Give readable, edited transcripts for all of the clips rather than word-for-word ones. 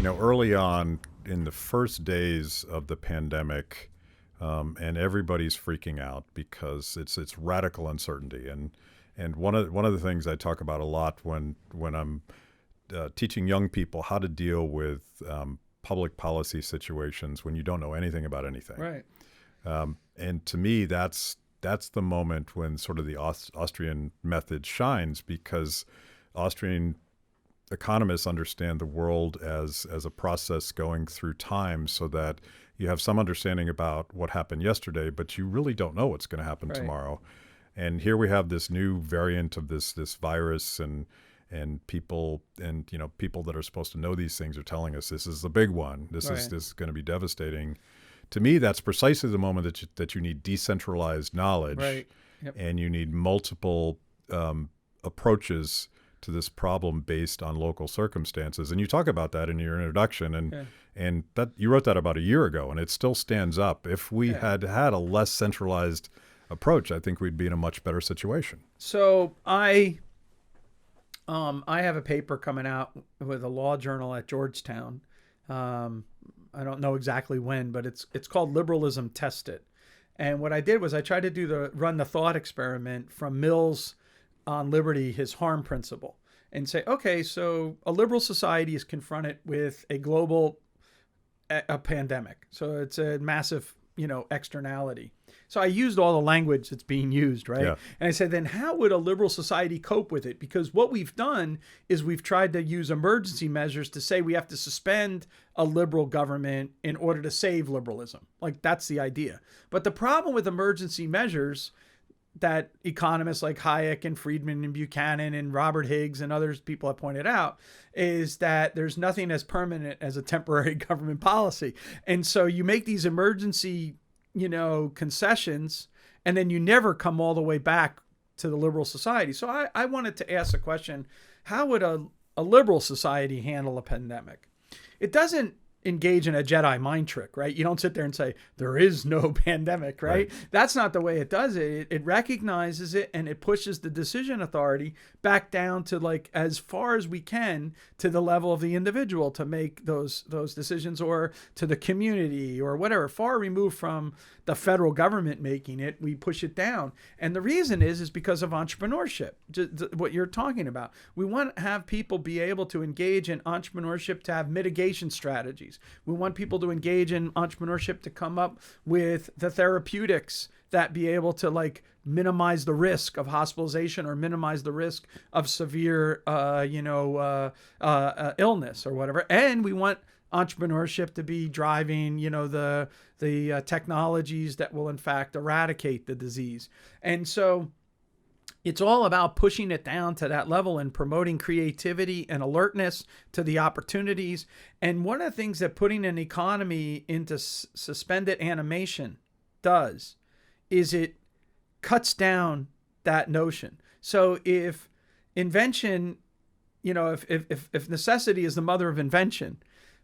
Early on in the first days of the pandemic, and everybody's freaking out because it's radical uncertainty. And one of the things I talk about a lot when I'm teaching young people how to deal with public policy situations when you don't know anything about anything. Right. And to me, that's the moment when sort of the Austrian method shines, because Austrian economists understand the world as a process going through time, so that you have some understanding about what happened yesterday, but you really don't know what's going to happen tomorrow. And here we have this new variant of this virus, and people that are supposed to know these things are telling us this is the big one. This is going to be devastating. To me, that's precisely the moment that you need decentralized knowledge, Right. Yep. and you need multiple approaches to this problem based on local circumstances. And you talk about that in your introduction, and that you wrote that about a year ago, and it still stands up. If we had a less centralized approach, I think we'd be in a much better situation. So I have a paper coming out with a law journal at Georgetown. I don't know exactly when, but it's called Liberalism Tested. And what I did was I tried to run the thought experiment from Mill's on liberty, his harm principle, and say, okay, so a liberal society is confronted with a global a pandemic. So it's a massive, externality. So I used all the language that's being used, right? Yeah. And I said, then how would a liberal society cope with it? Because what we've done is we've tried to use emergency measures to say we have to suspend a liberal government in order to save liberalism. Like, that's the idea. But the problem with emergency measures that economists like Hayek and Friedman and Buchanan and Robert Higgs and others people have pointed out is that there's nothing as permanent as a temporary government policy. And so you make these emergency, concessions, and then you never come all the way back to the liberal society. So I wanted to ask the question, how would a liberal society handle a pandemic? It doesn't engage in a Jedi mind trick, right? You don't sit there and say, there is no pandemic, right? That's not the way it does it. It recognizes it, and it pushes the decision authority back down to, like, as far as we can, to the level of the individual to make those decisions, or to the community, or whatever. Far removed from the federal government making it, we push it down. And the reason is because of entrepreneurship, what you're talking about. We want to have people be able to engage in entrepreneurship, to have mitigation strategies. We want people to engage in entrepreneurship to come up with the therapeutics that be able to, like, minimize the risk of hospitalization or minimize the risk of severe, illness or whatever. And we want entrepreneurship to be driving, the technologies that will in fact eradicate the disease. And so it's all about pushing it down to that level and promoting creativity and alertness to the opportunities. And one of the things that putting an economy into suspended animation does is it cuts down that notion. So if invention, if necessity is the mother of invention,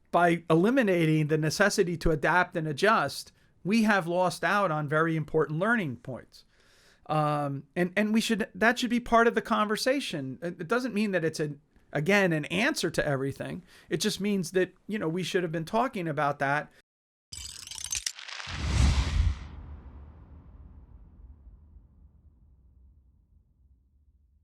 by eliminating the necessity to adapt and adjust, we have lost out on very important learning points. And that should be part of the conversation. It doesn't mean that it's an answer to everything. It just means that, we should have been talking about that